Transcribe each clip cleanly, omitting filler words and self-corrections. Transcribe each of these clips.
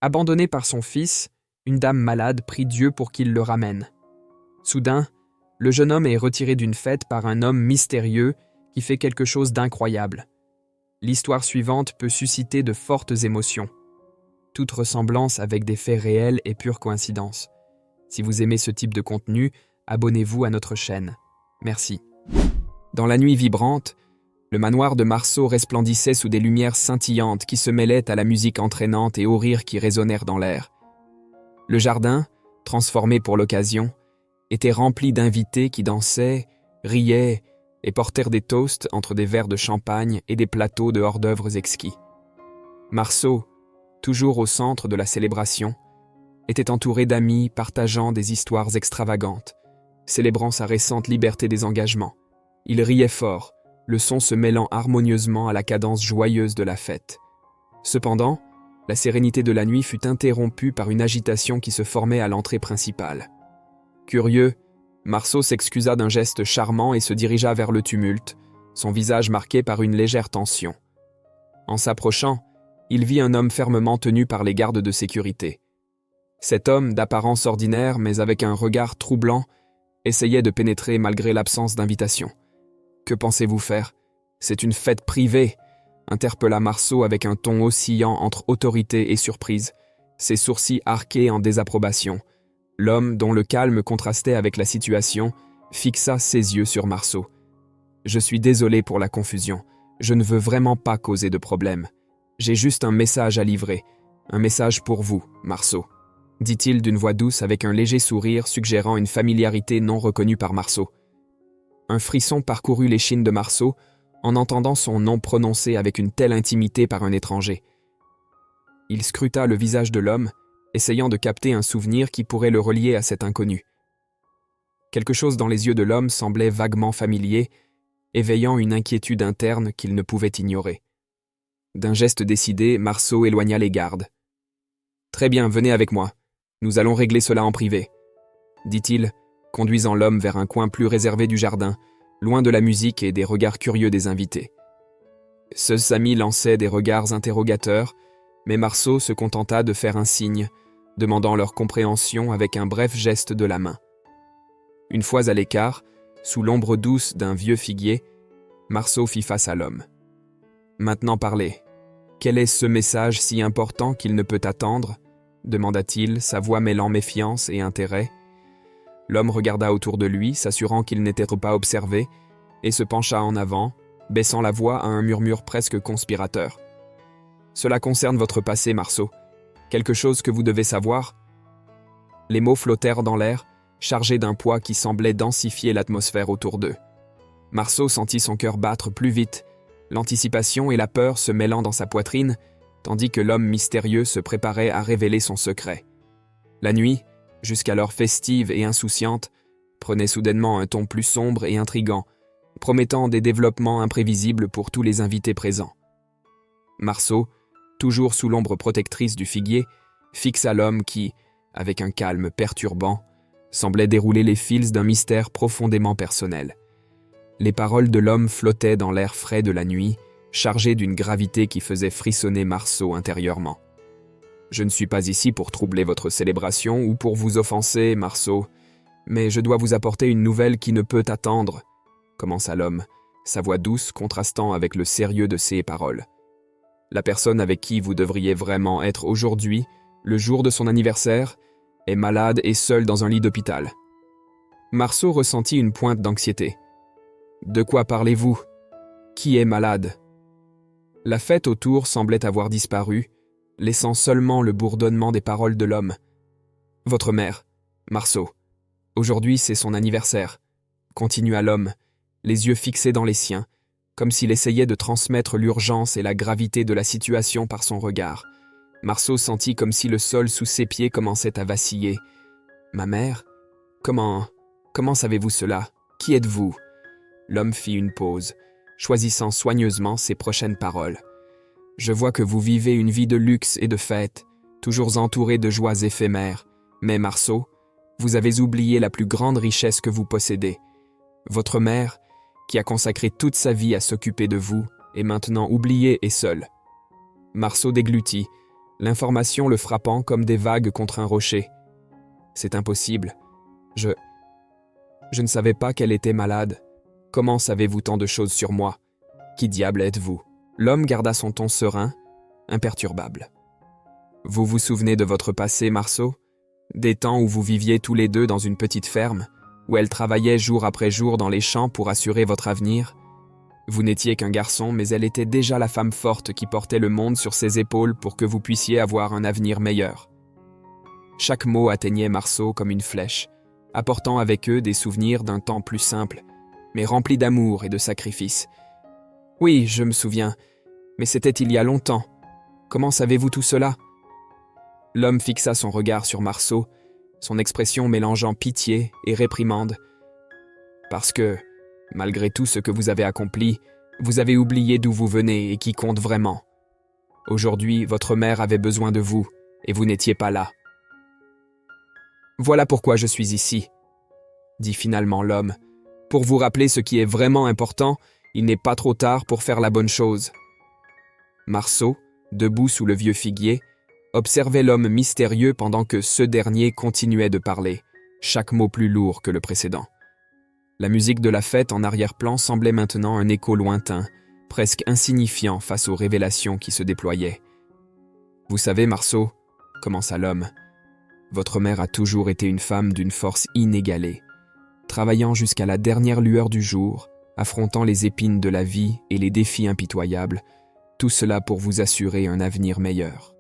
Abandonné par son fils, une dame malade prie Dieu pour qu'il le ramène. Soudain, le jeune homme est retiré d'une fête par un homme mystérieux qui fait quelque chose d'incroyable. L'histoire suivante peut susciter de fortes émotions. Toute ressemblance avec des faits réels est pure coïncidence. Si vous aimez ce type de contenu, abonnez-vous à notre chaîne. Merci. Dans la nuit vibrante, le manoir de Marceau resplendissait sous des lumières scintillantes qui se mêlaient à la musique entraînante et aux rires qui résonnèrent dans l'air. Le jardin, transformé pour l'occasion, était rempli d'invités qui dansaient, riaient et portèrent des toasts entre des verres de champagne et des plateaux de hors-d'œuvre exquis. Marceau, toujours au centre de la célébration, était entouré d'amis partageant des histoires extravagantes, célébrant sa récente liberté des engagements. Il riait fort, le son se mêlant harmonieusement à la cadence joyeuse de la fête. Cependant, la sérénité de la nuit fut interrompue par une agitation qui se formait à l'entrée principale. Curieux, Marceau s'excusa d'un geste charmant et se dirigea vers le tumulte, son visage marqué par une légère tension. En s'approchant, il vit un homme fermement tenu par les gardes de sécurité. Cet homme, d'apparence ordinaire mais avec un regard troublant, essayait de pénétrer malgré l'absence d'invitation. « Que pensez-vous faire ? C'est une fête privée !» interpella Marceau avec un ton oscillant entre autorité et surprise, ses sourcils arqués en désapprobation. L'homme, dont le calme contrastait avec la situation, fixa ses yeux sur Marceau. « Je suis désolé pour la confusion. Je ne veux vraiment pas causer de problème. J'ai juste un message à livrer. Un message pour vous, Marceau. » dit-il d'une voix douce avec un léger sourire suggérant une familiarité non reconnue par Marceau. Un frisson parcourut l'échine de Marceau en entendant son nom prononcé avec une telle intimité par un étranger. Il scruta le visage de l'homme, essayant de capter un souvenir qui pourrait le relier à cet inconnu. Quelque chose dans les yeux de l'homme semblait vaguement familier, éveillant une inquiétude interne qu'il ne pouvait ignorer. D'un geste décidé, Marceau éloigna les gardes. « Très bien, venez avec moi. Nous allons régler cela en privé, » dit-il, conduisant l'homme vers un coin plus réservé du jardin, loin de la musique et des regards curieux des invités. Ses amis lançaient des regards interrogateurs, mais Marceau se contenta de faire un signe, demandant leur compréhension avec un bref geste de la main. Une fois à l'écart, sous l'ombre douce d'un vieux figuier, Marceau fit face à l'homme. « Maintenant parlez. Quel est ce message si important qu'il ne peut attendre ?» demanda-t-il, sa voix mêlant méfiance et intérêt. L'homme regarda autour de lui, s'assurant qu'il n'était pas observé, et se pencha en avant, baissant la voix à un murmure presque conspirateur. « Cela concerne votre passé, Marceau. Quelque chose que vous devez savoir ?» Les mots flottèrent dans l'air, chargés d'un poids qui semblait densifier l'atmosphère autour d'eux. Marceau sentit son cœur battre plus vite, l'anticipation et la peur se mêlant dans sa poitrine, tandis que l'homme mystérieux se préparait à révéler son secret. La nuit, jusqu'alors festive et insouciante, prenait soudainement un ton plus sombre et intrigant, promettant des développements imprévisibles pour tous les invités présents. Marceau, toujours sous l'ombre protectrice du figuier, fixa l'homme qui, avec un calme perturbant, semblait dérouler les fils d'un mystère profondément personnel. Les paroles de l'homme flottaient dans l'air frais de la nuit, chargées d'une gravité qui faisait frissonner Marceau intérieurement. « Je ne suis pas ici pour troubler votre célébration ou pour vous offenser, Marceau, mais je dois vous apporter une nouvelle qui ne peut attendre, » commença l'homme, sa voix douce contrastant avec le sérieux de ses paroles. « La personne avec qui vous devriez vraiment être aujourd'hui, le jour de son anniversaire, est malade et seule dans un lit d'hôpital. » Marceau ressentit une pointe d'anxiété. « De quoi parlez-vous ? Qui est malade ?» La fête autour semblait avoir disparu, laissant seulement le bourdonnement des paroles de l'homme. « Votre mère, Marceau. Aujourd'hui, c'est son anniversaire, » continua l'homme, les yeux fixés dans les siens, comme s'il essayait de transmettre l'urgence et la gravité de la situation par son regard. Marceau sentit comme si le sol sous ses pieds commençait à vaciller. « Ma mère ? Comment savez-vous cela ? Qui êtes-vous » L'homme fit une pause, choisissant soigneusement ses prochaines paroles. « Je vois que vous vivez une vie de luxe et de fête, toujours entouré de joies éphémères. Mais Marceau, vous avez oublié la plus grande richesse que vous possédez. Votre mère, qui a consacré toute sa vie à s'occuper de vous, est maintenant oubliée et seule. » Marceau déglutit, l'information le frappant comme des vagues contre un rocher. « C'est impossible. Je ne savais pas qu'elle était malade. Comment savez-vous tant de choses sur moi? Qui diable êtes-vous » L'homme garda son ton serein, imperturbable. « Vous vous souvenez de votre passé, Marceau? Des temps où vous viviez tous les deux dans une petite ferme, où elle travaillait jour après jour dans les champs pour assurer votre avenir? Vous n'étiez qu'un garçon, mais elle était déjà la femme forte qui portait le monde sur ses épaules pour que vous puissiez avoir un avenir meilleur. » Chaque mot atteignait Marceau comme une flèche, apportant avec eux des souvenirs d'un temps plus simple, mais rempli d'amour et de sacrifice. « Oui, je me souviens, mais c'était il y a longtemps. Comment savez-vous tout cela ?» L'homme fixa son regard sur Marceau, son expression mélangeant pitié et réprimande. « Parce que, malgré tout ce que vous avez accompli, vous avez oublié d'où vous venez et qui compte vraiment. Aujourd'hui, votre mère avait besoin de vous, et vous n'étiez pas là. »« Voilà pourquoi je suis ici, » dit finalement l'homme. « Pour vous rappeler ce qui est vraiment important, il n'est pas trop tard pour faire la bonne chose. » Marceau, debout sous le vieux figuier, observait l'homme mystérieux pendant que ce dernier continuait de parler, chaque mot plus lourd que le précédent. La musique de la fête en arrière-plan semblait maintenant un écho lointain, presque insignifiant face aux révélations qui se déployaient. « Vous savez, Marceau, » commença l'homme, « votre mère a toujours été une femme d'une force inégalée, travaillant jusqu'à la dernière lueur du jour, affrontant les épines de la vie et les défis impitoyables, tout cela pour vous assurer un avenir meilleur.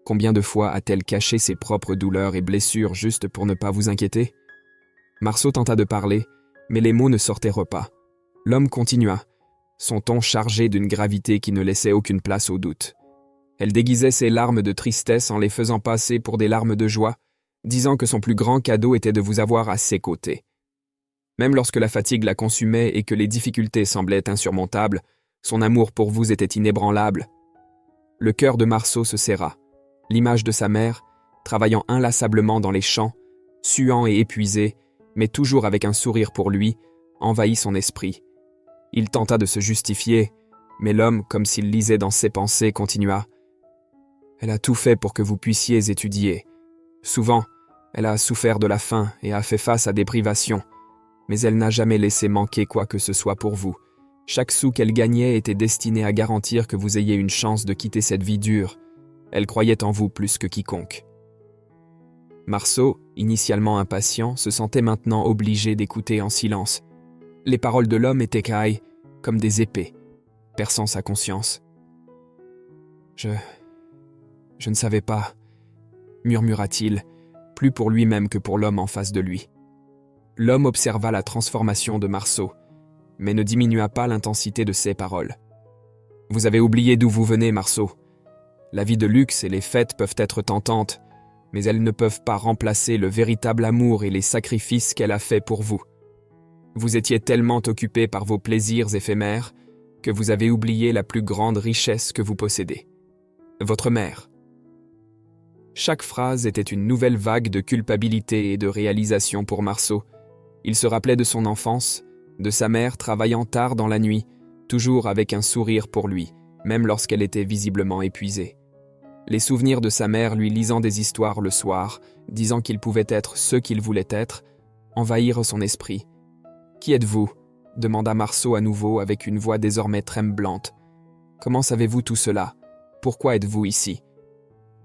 Combien de fois a-t-elle caché ses propres douleurs et blessures juste pour ne pas vous inquiéter ?» Marceau tenta de parler, mais les mots ne sortaient pas. L'homme continua, son ton chargé d'une gravité qui ne laissait aucune place au doute. Elle déguisait ses larmes de tristesse en les faisant passer pour des larmes de joie, disant que son plus grand cadeau était de vous avoir à ses côtés. Même lorsque la fatigue la consumait et que les difficultés semblaient insurmontables, son amour pour vous était inébranlable. Le cœur de Marceau se serra. L'image de sa mère, travaillant inlassablement dans les champs, suant et épuisé, mais toujours avec un sourire pour lui, envahit son esprit. Il tenta de se justifier, mais l'homme, comme s'il lisait dans ses pensées, continua. « Elle a tout fait pour que vous puissiez étudier. Souvent, elle a souffert de la faim et a fait face à des privations, mais elle n'a jamais laissé manquer quoi que ce soit pour vous. Chaque sou qu'elle gagnait était destiné à garantir que vous ayez une chance de quitter cette vie dure. Elle croyait en vous plus que quiconque. » Marceau, initialement impatient, se sentait maintenant obligé d'écouter en silence. Les paroles de l'homme étaient cailles, comme des épées, perçant sa conscience. « Je ne savais pas, » murmura-t-il, plus pour lui-même que pour l'homme en face de lui. L'homme observa la transformation de Marceau, mais ne diminua pas l'intensité de ses paroles. « Vous avez oublié d'où vous venez, Marceau. La vie de luxe et les fêtes peuvent être tentantes, mais elles ne peuvent pas remplacer le véritable amour et les sacrifices qu'elle a faits pour vous. Vous étiez tellement occupé par vos plaisirs éphémères que vous avez oublié la plus grande richesse que vous possédez. Votre mère. » Chaque phrase était une nouvelle vague de culpabilité et de réalisation pour Marceau. Il se rappelait de son enfance, de sa mère travaillant tard dans la nuit, toujours avec un sourire pour lui, même lorsqu'elle était visiblement épuisée. Les souvenirs de sa mère lui lisant des histoires le soir, disant qu'il pouvait être ce qu'il voulait être, envahirent son esprit. « Qui êtes-vous » demanda Marceau à nouveau avec une voix désormais tremblante. « Comment savez-vous tout cela? Pourquoi êtes-vous ici ?»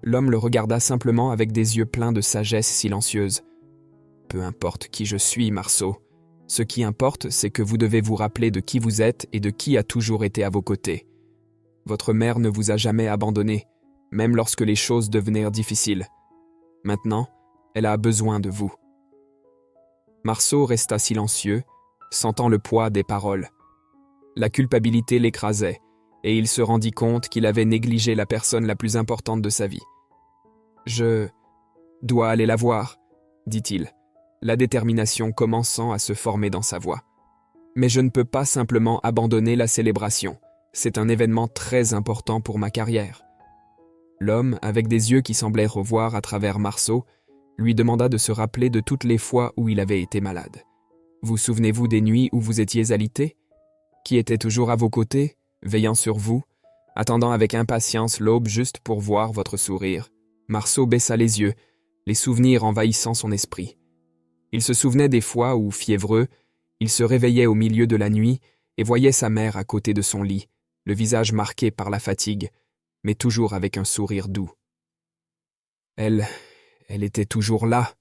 L'homme le regarda simplement avec des yeux pleins de sagesse silencieuse. « Peu importe qui je suis, Marceau. Ce qui importe, c'est que vous devez vous rappeler de qui vous êtes et de qui a toujours été à vos côtés. Votre mère ne vous a jamais abandonné, même lorsque les choses devenaient difficiles. Maintenant, elle a besoin de vous. » Marceau resta silencieux, sentant le poids des paroles. La culpabilité l'écrasait, et il se rendit compte qu'il avait négligé la personne la plus importante de sa vie. « Je dois aller la voir, » dit-il, la détermination commençant à se former dans sa voix. « Mais je ne peux pas simplement abandonner la célébration. C'est un événement très important pour ma carrière. » L'homme, avec des yeux qui semblaient revoir à travers Marceau, lui demanda de se rappeler de toutes les fois où il avait été malade. « Vous souvenez-vous des nuits où vous étiez alité? Qui était toujours à vos côtés, veillant sur vous, Attendant avec impatience l'aube juste pour voir votre sourire, Marceau baissa les yeux, les souvenirs envahissant son esprit. Il se souvenait des fois où, fiévreux, il se réveillait au milieu de la nuit et voyait sa mère à côté de son lit, le visage marqué par la fatigue, mais toujours avec un sourire doux. Elle était toujours là,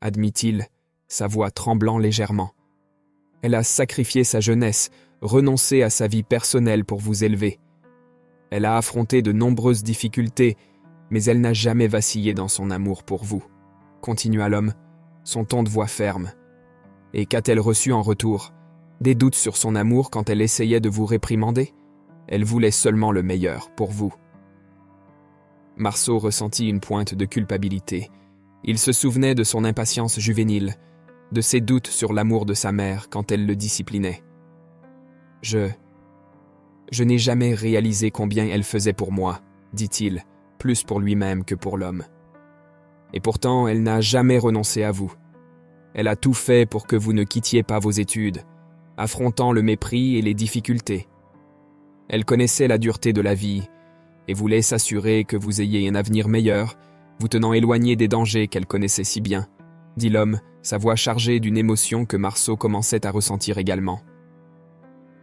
admit-il, sa voix tremblant légèrement. Elle a sacrifié sa jeunesse, renoncé à sa vie personnelle pour vous élever. Elle a affronté de nombreuses difficultés, mais elle n'a jamais vacillé dans son amour pour vous, continua l'homme, son ton de voix ferme. Et qu'a-t-elle reçu en retour? Des doutes sur son amour quand elle essayait de vous réprimander? Elle voulait seulement le meilleur pour vous. Marceau ressentit une pointe de culpabilité. Il se souvenait de son impatience juvénile, de ses doutes sur l'amour de sa mère quand elle le disciplinait. Je n'ai jamais réalisé combien elle faisait pour moi, dit-il, plus pour lui-même que pour l'homme. Et pourtant, elle n'a jamais renoncé à vous. Elle a tout fait pour que vous ne quittiez pas vos études, affrontant le mépris et les difficultés. Elle connaissait la dureté de la vie et voulait s'assurer que vous ayez un avenir meilleur, vous tenant éloigné des dangers qu'elle connaissait si bien, dit l'homme, sa voix chargée d'une émotion que Marceau commençait à ressentir également.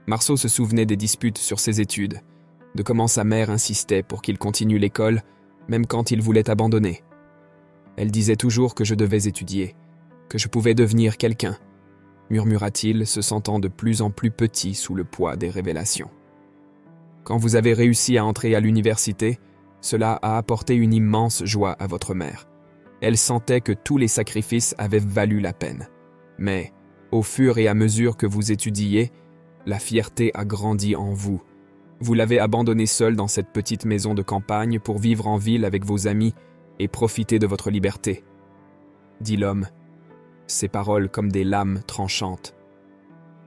Marceau se souvenait des disputes sur ses études, de comment sa mère insistait pour qu'il continue l'école, même quand il voulait abandonner. Elle disait toujours que je devais étudier, que je pouvais devenir quelqu'un, murmura-t-il, se sentant de plus en plus petit sous le poids des révélations. Quand vous avez réussi à entrer à l'université, cela a apporté une immense joie à votre mère. Elle sentait que tous les sacrifices avaient valu la peine. Mais, au fur et à mesure que vous étudiez, la fierté a grandi en vous. Vous l'avez abandonnée seule dans cette petite maison de campagne pour vivre en ville avec vos amis et profiter de votre liberté, dit l'homme, ses paroles comme des lames tranchantes.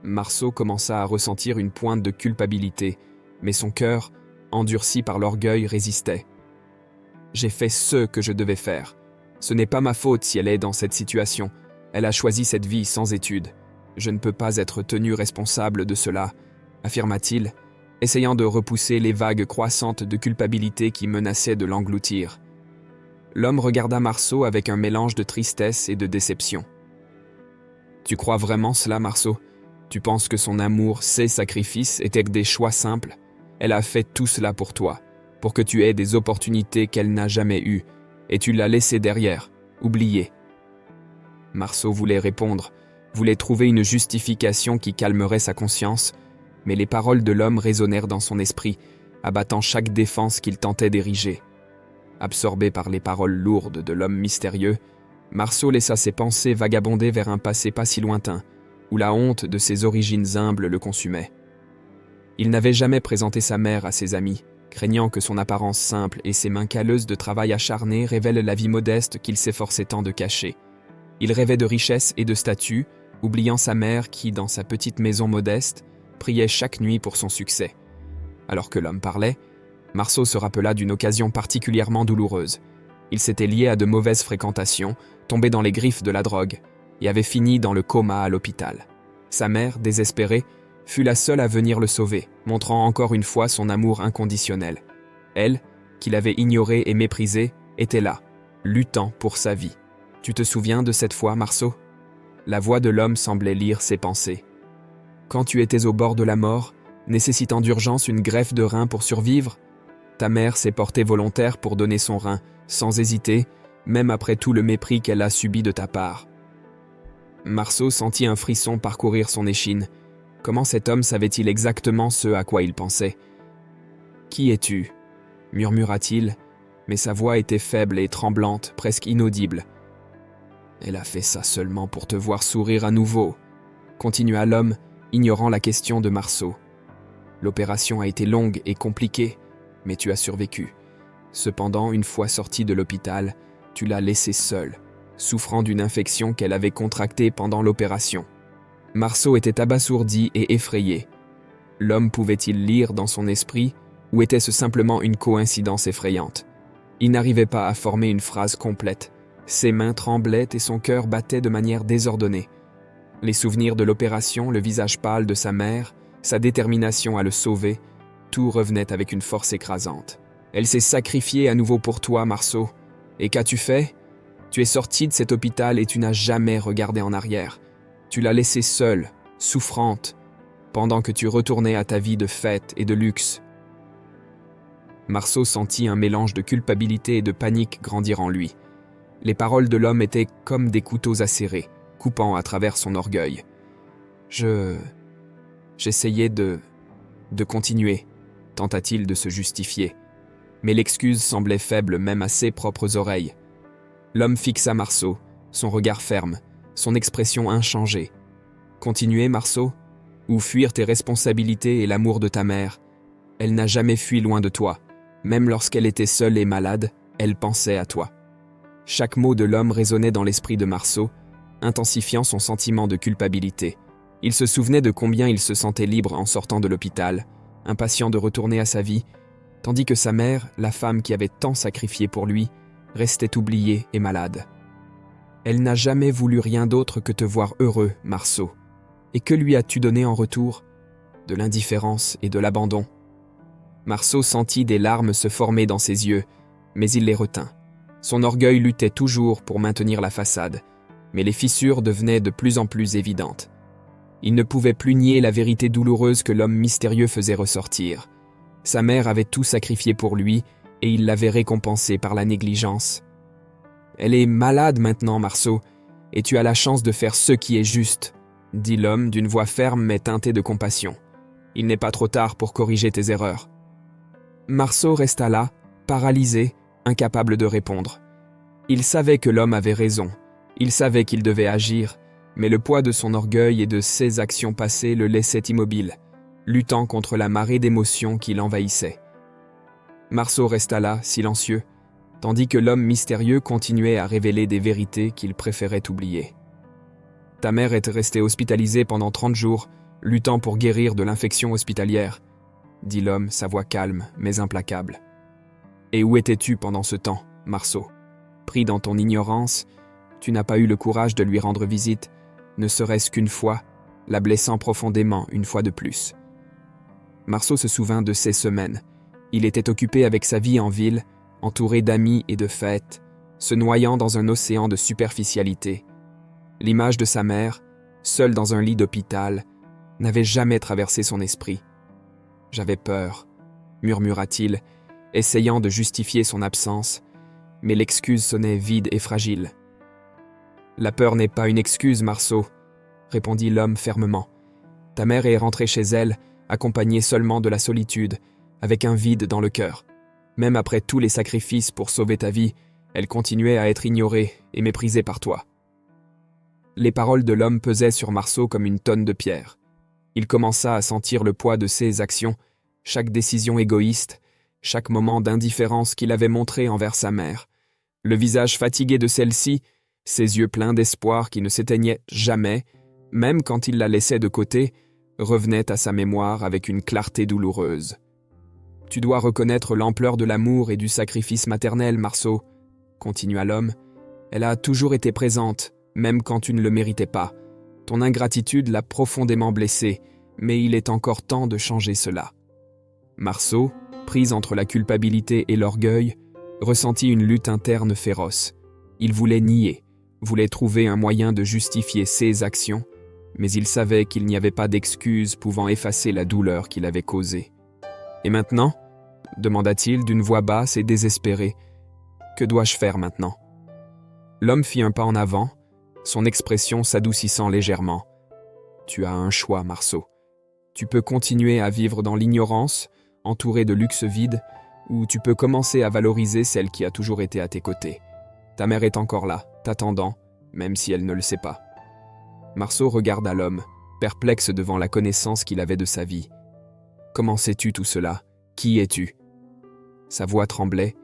Marceau commença à ressentir une pointe de culpabilité, mais son cœur, endurci par l'orgueil, résistait. J'ai fait ce que je devais faire. Ce n'est pas ma faute si elle est dans cette situation. Elle a choisi cette vie sans études. Je ne peux pas être tenu responsable de cela, affirma-t-il, essayant de repousser les vagues croissantes de culpabilité qui menaçaient de l'engloutir. L'homme regarda Marceau avec un mélange de tristesse et de déception. « Tu crois vraiment cela, Marceau? Tu penses que son amour, ses sacrifices étaient que des choix simples? Elle a fait tout cela pour toi, pour que tu aies des opportunités qu'elle n'a jamais eues, et tu l'as laissée derrière, oubliée. » Marceau voulait répondre, voulait trouver une justification qui calmerait sa conscience, mais les paroles de l'homme résonnèrent dans son esprit, abattant chaque défense qu'il tentait d'ériger. Absorbé par les paroles lourdes de l'homme mystérieux, Marceau laissa ses pensées vagabonder vers un passé pas si lointain, où la honte de ses origines humbles le consumait. Il n'avait jamais présenté sa mère à ses amis, craignant que son apparence simple et ses mains calleuses de travail acharné révèlent la vie modeste qu'il s'efforçait tant de cacher. Il rêvait de richesse et de statut, oubliant sa mère qui, dans sa petite maison modeste, priait chaque nuit pour son succès. Alors que l'homme parlait, Marceau se rappela d'une occasion particulièrement douloureuse. Il s'était lié à de mauvaises fréquentations, tombé dans les griffes de la drogue, et avait fini dans le coma à l'hôpital. Sa mère, désespérée, fut la seule à venir le sauver, montrant encore une fois son amour inconditionnel. Elle, qui l'avait ignoré et méprisé, était là, luttant pour sa vie. « Tu te souviens de cette fois, Marceau ?» La voix de l'homme semblait lire ses pensées. « Quand tu étais au bord de la mort, nécessitant d'urgence une greffe de rein pour survivre, ta mère s'est portée volontaire pour donner son rein, sans hésiter, même après tout le mépris qu'elle a subi de ta part. » Marceau sentit un frisson parcourir son échine. Comment cet homme savait-il exactement ce à quoi il pensait? « Qui es-tu » murmura-t-il, mais sa voix était faible et tremblante, presque inaudible. « Elle a fait ça seulement pour te voir sourire à nouveau », continua l'homme, ignorant la question de Marceau. « L'opération a été longue et compliquée, mais tu as survécu. Cependant, une fois sortie de l'hôpital, tu l'as laissée seule, souffrant d'une infection qu'elle avait contractée pendant l'opération. » Marceau était abasourdi et effrayé. L'homme pouvait-il lire dans son esprit, ou était-ce simplement une coïncidence effrayante? Il n'arrivait pas à former une phrase complète. Ses mains tremblaient et son cœur battait de manière désordonnée. Les souvenirs de l'opération, le visage pâle de sa mère, sa détermination à le sauver, tout revenait avec une force écrasante. Elle s'est sacrifiée à nouveau pour toi, Marceau. Et qu'as-tu fait? Tu es sorti de cet hôpital et tu n'as jamais regardé en arrière. Tu l'as laissée seule, souffrante, pendant que tu retournais à ta vie de fête et de luxe. Marceau sentit un mélange de culpabilité et de panique grandir en lui. Les paroles de l'homme étaient comme des couteaux acérés, coupant à travers son orgueil. J'essayais de continuer, tenta-t-il de se justifier. Mais l'excuse semblait faible même à ses propres oreilles. L'homme fixa Marceau, son regard ferme, son expression inchangée. Continuer, Marceau? Ou fuir tes responsabilités et l'amour de ta mère? Elle n'a jamais fui loin de toi. Même lorsqu'elle était seule et malade, elle pensait à toi. Chaque mot de l'homme résonnait dans l'esprit de Marceau, intensifiant son sentiment de culpabilité. Il se souvenait de combien il se sentait libre en sortant de l'hôpital, impatient de retourner à sa vie, tandis que sa mère, la femme qui avait tant sacrifié pour lui, restait oubliée et malade. Elle n'a jamais voulu rien d'autre que te voir heureux, Marceau. Et que lui as-tu donné en retour? De l'indifférence et de l'abandon. Marceau sentit des larmes se former dans ses yeux, mais il les retint. Son orgueil luttait toujours pour maintenir la façade, mais les fissures devenaient de plus en plus évidentes. Il ne pouvait plus nier la vérité douloureuse que l'homme mystérieux faisait ressortir. Sa mère avait tout sacrifié pour lui, et il l'avait récompensée par la négligence. Elle est malade maintenant, Marceau, et tu as la chance de faire ce qui est juste, dit l'homme d'une voix ferme mais teintée de compassion. Il n'est pas trop tard pour corriger tes erreurs. Marceau resta là, paralysé, incapable de répondre. Il savait que l'homme avait raison, il savait qu'il devait agir, mais le poids de son orgueil et de ses actions passées le laissait immobile, luttant contre la marée d'émotions qui l'envahissait. Marceau resta là, silencieux, tandis que l'homme mystérieux continuait à révéler des vérités qu'il préférait oublier. Ta mère était restée hospitalisée pendant 30 jours, luttant pour guérir de l'infection hospitalière, dit l'homme, sa voix calme mais implacable. Et où étais-tu pendant ce temps, Marceau? Pris dans ton ignorance, tu n'as pas eu le courage de lui rendre visite, ne serait-ce qu'une fois, la blessant profondément une fois de plus. Marceau se souvint de ces semaines. Il était occupé avec sa vie en ville, entouré d'amis et de fêtes, se noyant dans un océan de superficialité. L'image de sa mère, seule dans un lit d'hôpital, n'avait jamais traversé son esprit. « J'avais peur », murmura-t-il, essayant de justifier son absence, mais l'excuse sonnait vide et fragile. « La peur n'est pas une excuse, Marceau, » répondit l'homme fermement. « Ta mère est rentrée chez elle, accompagnée seulement de la solitude, avec un vide dans le cœur. Même après tous les sacrifices pour sauver ta vie, elle continuait à être ignorée et méprisée par toi. » Les paroles de l'homme pesaient sur Marceau comme une tonne de pierre. Il commença à sentir le poids de ses actions, chaque décision égoïste, chaque moment d'indifférence qu'il avait montré envers sa mère. Le visage fatigué de celle-ci, ses yeux pleins d'espoir qui ne s'éteignaient jamais, même quand il la laissait de côté, revenaient à sa mémoire avec une clarté douloureuse. « Tu dois reconnaître l'ampleur de l'amour et du sacrifice maternel, Marceau, » continua l'homme. « Elle a toujours été présente, même quand tu ne le méritais pas. Ton ingratitude l'a profondément blessé, mais il est encore temps de changer cela. » Marceau, pris entre la culpabilité et l'orgueil, ressentit une lutte interne féroce. Il voulait nier, voulait trouver un moyen de justifier ses actions, mais il savait qu'il n'y avait pas d'excuse pouvant effacer la douleur qu'il avait causée. « Et maintenant » demanda-t-il d'une voix basse et désespérée. « Que dois-je faire maintenant ?» L'homme fit un pas en avant, son expression s'adoucissant légèrement. « Tu as un choix, Marceau. Tu peux continuer à vivre dans l'ignorance, entouré de luxe vide, ou tu peux commencer à valoriser celle qui a toujours été à tes côtés. Ta mère est encore là, t'attendant, même si elle ne le sait pas. » Marceau regarda l'homme, perplexe devant la connaissance qu'il avait de sa vie. « Comment sais-tu tout cela? Qui es-tu » Sa voix tremblait,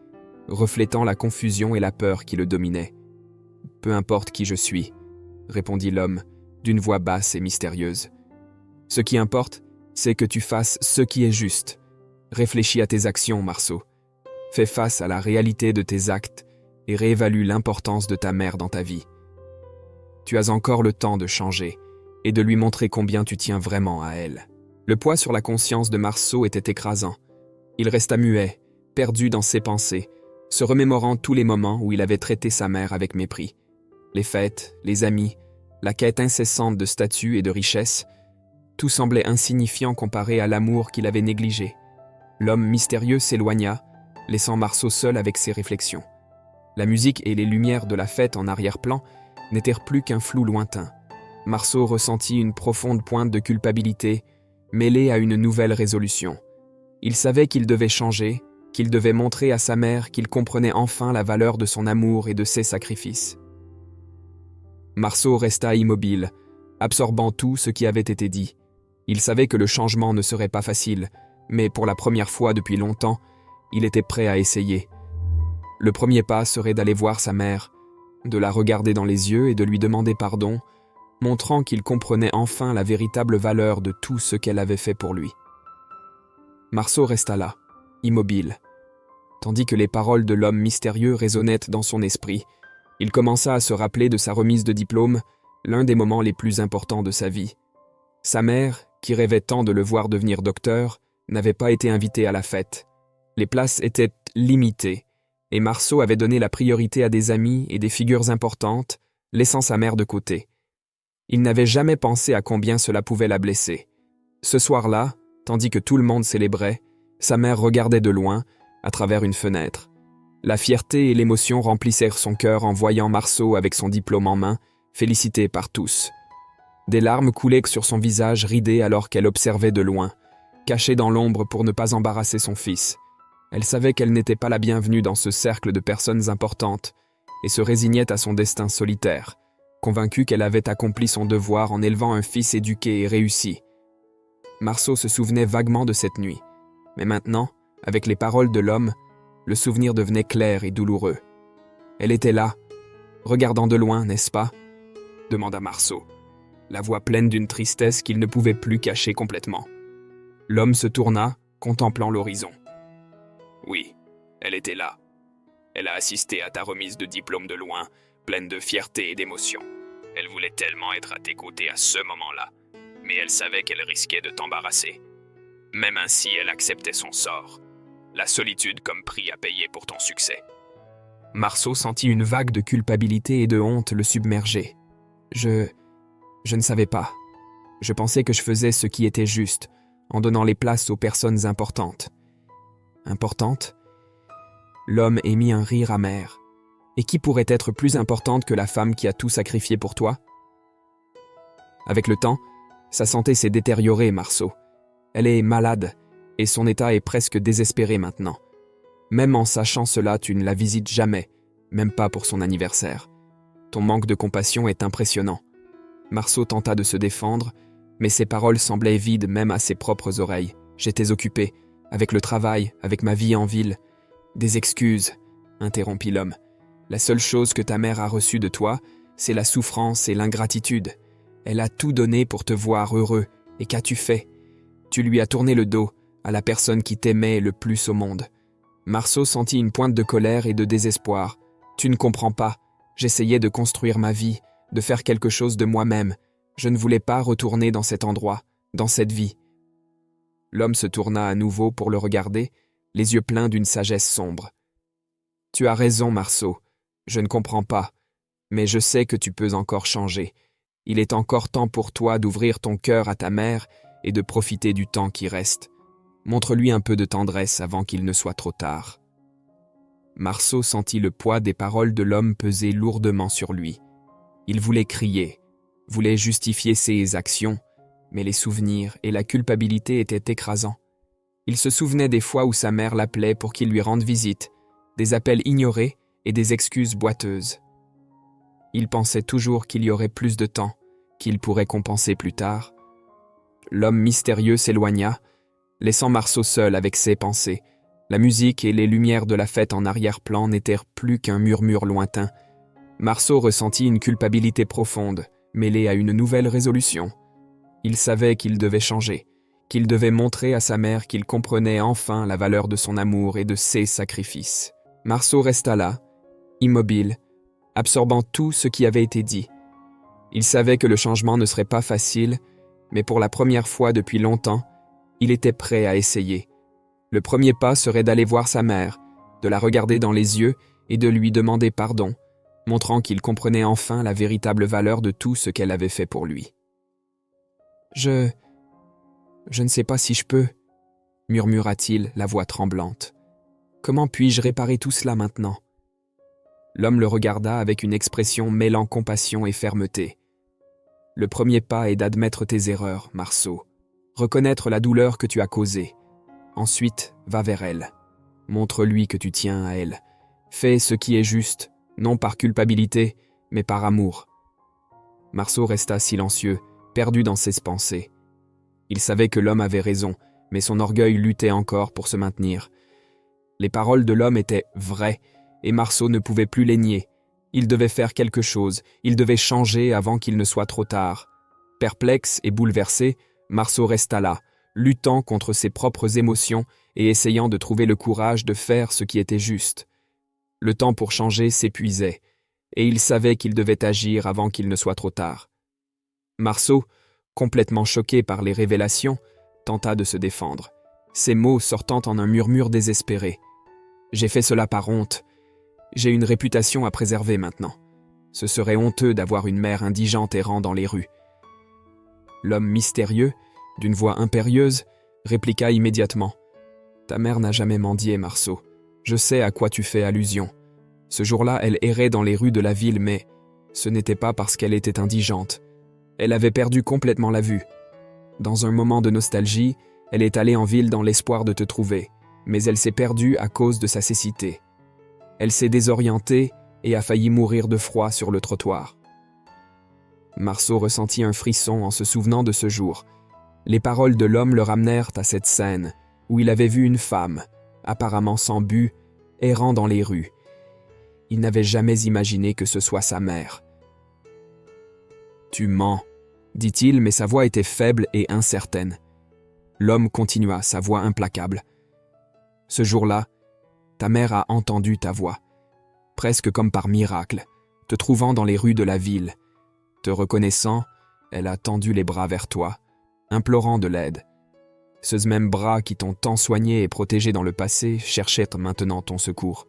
reflétant la confusion et la peur qui le dominaient. « Peu importe qui je suis, » répondit l'homme, d'une voix basse et mystérieuse. « Ce qui importe, c'est que tu fasses ce qui est juste. Réfléchis à tes actions, Marceau. Fais face à la réalité de tes actes et réévalue l'importance de ta mère dans ta vie. Tu as encore le temps de changer et de lui montrer combien tu tiens vraiment à elle. » Le poids sur la conscience de Marceau était écrasant. Il resta muet, perdu dans ses pensées, se remémorant tous les moments où il avait traité sa mère avec mépris. Les fêtes, les amis, la quête incessante de statut et de richesse, tout semblait insignifiant comparé à l'amour qu'il avait négligé. L'homme mystérieux s'éloigna, laissant Marceau seul avec ses réflexions. La musique et les lumières de la fête en arrière-plan n'étaient plus qu'un flou lointain. Marceau ressentit une profonde pointe de culpabilité, mêlée à une nouvelle résolution. Il savait qu'il devait changer, qu'il devait montrer à sa mère qu'il comprenait enfin la valeur de son amour et de ses sacrifices. Marceau resta immobile, absorbant tout ce qui avait été dit. Il savait que le changement ne serait pas facile, mais pour la première fois depuis longtemps, il était prêt à essayer. Le premier pas serait d'aller voir sa mère, de la regarder dans les yeux et de lui demander pardon, montrant qu'il comprenait enfin la véritable valeur de tout ce qu'elle avait fait pour lui. Marceau resta là, immobile. Tandis que les paroles de l'homme mystérieux résonnaient dans son esprit, il commença à se rappeler de sa remise de diplôme, l'un des moments les plus importants de sa vie. Sa mère, qui rêvait tant de le voir devenir docteur, n'avait pas été invitée à la fête. Les places étaient limitées, et Marceau avait donné la priorité à des amis et des figures importantes, laissant sa mère de côté. Il n'avait jamais pensé à combien cela pouvait la blesser. Ce soir-là, tandis que tout le monde célébrait, sa mère regardait de loin, à travers une fenêtre. La fierté et l'émotion remplissèrent son cœur en voyant Marceau avec son diplôme en main, félicité par tous. Des larmes coulaient sur son visage ridé alors qu'elle observait de loin, cachée dans l'ombre pour ne pas embarrasser son fils. Elle savait qu'elle n'était pas la bienvenue dans ce cercle de personnes importantes et se résignait à son destin solitaire, convaincue qu'elle avait accompli son devoir en élevant un fils éduqué et réussi. Marceau se souvenait vaguement de cette nuit, mais maintenant, avec les paroles de l'homme, le souvenir devenait clair et douloureux. Elle était là, regardant de loin, n'est-ce pas ? Demanda Marceau, la voix pleine d'une tristesse qu'il ne pouvait plus cacher complètement. L'homme se tourna, contemplant l'horizon. Oui, elle était là. Elle a assisté à ta remise de diplôme de loin, pleine de fierté et d'émotion. Elle voulait tellement être à tes côtés à ce moment-là, mais elle savait qu'elle risquait de t'embarrasser. Même ainsi, elle acceptait son sort. La solitude comme prix à payer pour ton succès. Marceau sentit une vague de culpabilité et de honte le submerger. Je ne savais pas. Je pensais que je faisais ce qui était juste, en donnant les places aux personnes importantes. Importante ? L'homme émit un rire amer. Et qui pourrait être plus importante que la femme qui a tout sacrifié pour toi ? Avec le temps, sa santé s'est détériorée, Marceau. Elle est malade, et son état est presque désespéré maintenant. Même en sachant cela, tu ne la visites jamais, même pas pour son anniversaire. Ton manque de compassion est impressionnant. Marceau tenta de se défendre, mais ses paroles semblaient vides même à ses propres oreilles. J'étais occupé, avec le travail, avec ma vie en ville. Des excuses, interrompit l'homme. La seule chose que ta mère a reçue de toi, c'est la souffrance et l'ingratitude. Elle a tout donné pour te voir heureux, et qu'as-tu fait ? Tu lui as tourné le dos à la personne qui t'aimait le plus au monde. Marceau sentit une pointe de colère et de désespoir. Tu ne comprends pas. J'essayais de construire ma vie, de faire quelque chose de moi-même. Je ne voulais pas retourner dans cet endroit, dans cette vie. L'homme se tourna à nouveau pour le regarder, les yeux pleins d'une sagesse sombre. Tu as raison, Marceau. Je ne comprends pas, mais je sais que tu peux encore changer. Il est encore temps pour toi d'ouvrir ton cœur à ta mère et de profiter du temps qui reste. Montre-lui un peu de tendresse avant qu'il ne soit trop tard. Marceau sentit le poids des paroles de l'homme peser lourdement sur lui. Il voulait crier, voulait justifier ses actions, mais les souvenirs et la culpabilité étaient écrasants. Il se souvenait des fois où sa mère l'appelait pour qu'il lui rende visite, des appels ignorés et des excuses boiteuses. Il pensait toujours qu'il y aurait plus de temps, qu'il pourrait compenser plus tard. L'homme mystérieux s'éloigna, laissant Marceau seul avec ses pensées. La musique et les lumières de la fête en arrière-plan n'étaient plus qu'un murmure lointain. Marceau ressentit une culpabilité profonde, mêlée à une nouvelle résolution. Il savait qu'il devait changer, qu'il devait montrer à sa mère qu'il comprenait enfin la valeur de son amour et de ses sacrifices. Marceau resta là, immobile, absorbant tout ce qui avait été dit. Il savait que le changement ne serait pas facile, mais pour la première fois depuis longtemps, Il était prêt à essayer. Le premier pas serait d'aller voir sa mère, de la regarder dans les yeux et de lui demander pardon, montrant qu'il comprenait enfin la véritable valeur de tout ce qu'elle avait fait pour lui. « Je ne sais pas si je peux, » murmura-t-il, la voix tremblante. « Comment puis-je réparer tout cela maintenant ?» L'homme le regarda avec une expression mêlant compassion et fermeté. « Le premier pas est d'admettre tes erreurs, Marceau, reconnaître la douleur que tu as causée. Ensuite, va vers elle. Montre-lui que tu tiens à elle. Fais ce qui est juste, non par culpabilité, mais par amour. » Marceau resta silencieux, perdu dans ses pensées. Il savait que l'homme avait raison, mais son orgueil luttait encore pour se maintenir. Les paroles de l'homme étaient vraies, et Marceau ne pouvait plus les nier. Il devait faire quelque chose, il devait changer avant qu'il ne soit trop tard. Perplexe et bouleversé, Marceau resta là, luttant contre ses propres émotions et essayant de trouver le courage de faire ce qui était juste. Le temps pour changer s'épuisait, et il savait qu'il devait agir avant qu'il ne soit trop tard. Marceau, complètement choqué par les révélations, tenta de se défendre, ses mots sortant en un murmure désespéré. « J'ai fait cela par honte. J'ai une réputation à préserver maintenant. Ce serait honteux d'avoir une mère indigente errant dans les rues. » L'homme mystérieux, d'une voix impérieuse, répliqua immédiatement. « Ta mère n'a jamais mendié, Marceau. Je sais à quoi tu fais allusion. Ce jour-là, elle errait dans les rues de la ville, mais ce n'était pas parce qu'elle était indigente. Elle avait perdu complètement la vue. Dans un moment de nostalgie, elle est allée en ville dans l'espoir de te trouver, mais elle s'est perdue à cause de sa cécité. Elle s'est désorientée et a failli mourir de froid sur le trottoir. » Marceau ressentit un frisson en se souvenant de ce jour. Les paroles de l'homme le ramenèrent à cette scène où il avait vu une femme, apparemment sans but, errant dans les rues. Il n'avait jamais imaginé que ce soit sa mère. « Tu mens », dit-il, mais sa voix était faible et incertaine. L'homme continua, sa voix implacable. « Ce jour-là, ta mère a entendu ta voix, presque comme par miracle, te trouvant dans les rues de la ville. Te reconnaissant, elle a tendu les bras vers toi, implorant de l'aide. Ces mêmes bras qui t'ont tant soigné et protégé dans le passé cherchaient maintenant ton secours. »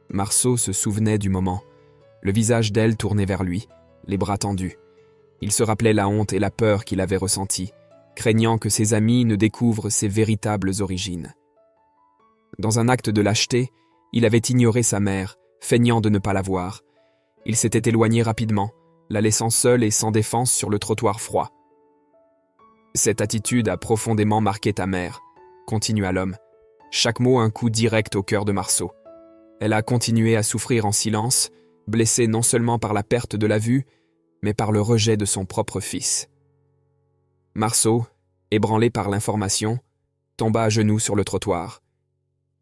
Marceau se souvenait du moment, le visage d'elle tourné vers lui, les bras tendus. Il se rappelait la honte et la peur qu'il avait ressentie, craignant que ses amis ne découvrent ses véritables origines. Dans un acte de lâcheté, il avait ignoré sa mère, feignant de ne pas la voir. Il s'était éloigné rapidement, la laissant seule et sans défense sur le trottoir froid. « Cette attitude a profondément marqué ta mère, » continua l'homme, chaque mot un coup direct au cœur de Marceau. Elle a continué à souffrir en silence, blessée non seulement par la perte de la vue, mais par le rejet de son propre fils. Marceau, ébranlé par l'information, tomba à genoux sur le trottoir.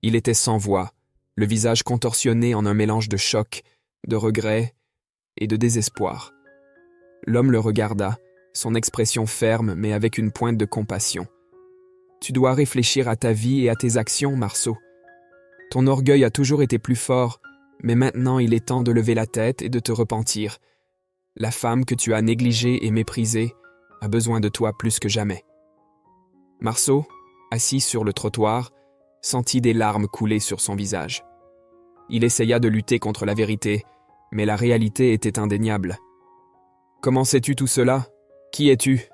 Il était sans voix, le visage contorsionné en un mélange de choc, de regret et de désespoir. L'homme le regarda, son expression ferme mais avec une pointe de compassion. « Tu dois réfléchir à ta vie et à tes actions, Marceau. Ton orgueil a toujours été plus fort, mais maintenant il est temps de lever la tête et de te repentir. La femme que tu as négligée et méprisée a besoin de toi plus que jamais. » Marceau, assis sur le trottoir, sentit des larmes couler sur son visage. Il essaya de lutter contre la vérité, mais la réalité était indéniable. « Comment sais-tu tout cela ? Qui es-tu »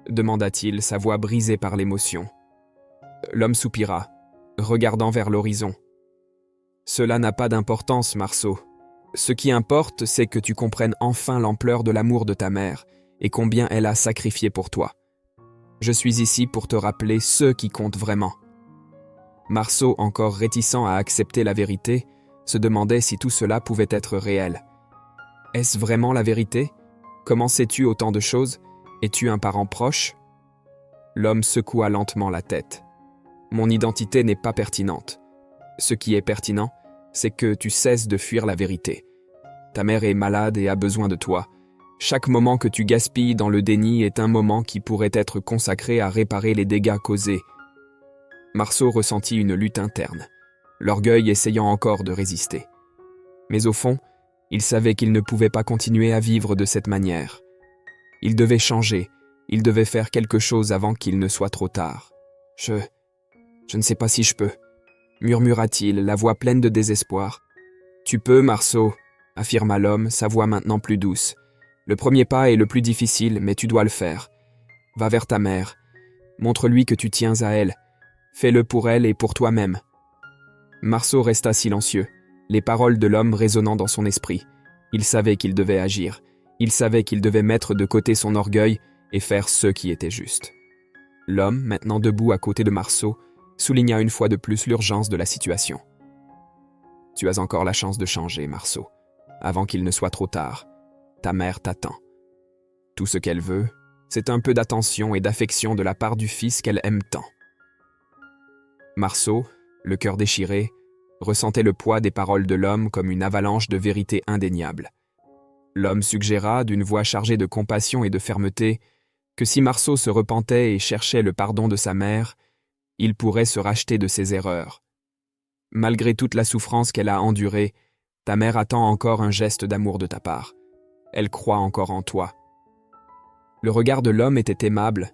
demanda-t-il, sa voix brisée par l'émotion. L'homme soupira, regardant vers l'horizon. « Cela n'a pas d'importance, Marceau. Ce qui importe, c'est que tu comprennes enfin l'ampleur de l'amour de ta mère et combien elle a sacrifié pour toi. Je suis ici pour te rappeler ce qui compte vraiment. » Marceau, encore réticent à accepter la vérité, se demandait si tout cela pouvait être réel. Est-ce vraiment la vérité ? Comment sais-tu autant de choses ? Es-tu un parent proche ? L'homme secoua lentement la tête. Mon identité n'est pas pertinente. Ce qui est pertinent, c'est que tu cesses de fuir la vérité. Ta mère est malade et a besoin de toi. Chaque moment que tu gaspilles dans le déni est un moment qui pourrait être consacré à réparer les dégâts causés. Marceau ressentit une lutte interne, l'orgueil essayant encore de résister. Mais au fond, il savait qu'il ne pouvait pas continuer à vivre de cette manière. Il devait changer, Il devait faire quelque chose avant qu'il ne soit trop tard. Je ne sais pas si je peux, murmura-t-il, la voix pleine de désespoir. Tu peux, Marceau, affirma l'homme, sa voix maintenant plus douce. Le premier pas est le plus difficile, mais tu dois le faire. Va vers ta mère. Montre-lui que tu tiens à elle. Fais-le pour elle et pour toi-même. Marceau resta silencieux, les paroles de l'homme résonnant dans son esprit. Il savait qu'il devait agir. Il savait qu'il devait mettre de côté son orgueil et faire ce qui était juste. L'homme, maintenant debout à côté de Marceau, souligna une fois de plus l'urgence de la situation. Tu as encore la chance de changer, Marceau, avant qu'il ne soit trop tard. Ta mère t'attend. Tout ce qu'elle veut, c'est un peu d'attention et d'affection de la part du fils qu'elle aime tant. Marceau, le cœur déchiré, ressentait le poids des paroles de l'homme comme une avalanche de vérité indéniable. L'homme suggéra, d'une voix chargée de compassion et de fermeté, que si Marceau se repentait et cherchait le pardon de sa mère, il pourrait se racheter de ses erreurs. Malgré toute la souffrance qu'elle a endurée, ta mère attend encore un geste d'amour de ta part. Elle croit encore en toi. Le regard de l'homme était aimable,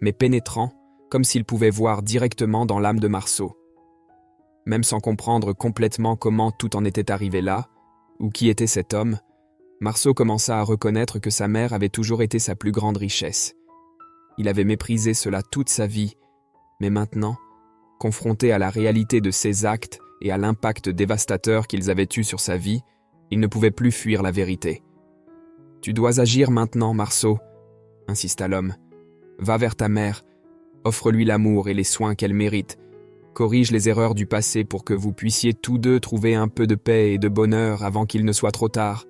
mais pénétrant, comme s'il pouvait voir directement dans l'âme de Marceau. Même sans comprendre complètement comment tout en était arrivé là, ou qui était cet homme, Marceau commença à reconnaître que sa mère avait toujours été sa plus grande richesse. Il avait méprisé cela toute sa vie, mais maintenant, confronté à la réalité de ses actes et à l'impact dévastateur qu'ils avaient eu sur sa vie, il ne pouvait plus fuir la vérité. « Tu dois agir maintenant, Marceau, » insista l'homme. « Va vers ta mère, offre-lui l'amour et les soins qu'elle mérite, corrige les erreurs du passé pour que vous puissiez tous deux trouver un peu de paix et de bonheur avant qu'il ne soit trop tard. »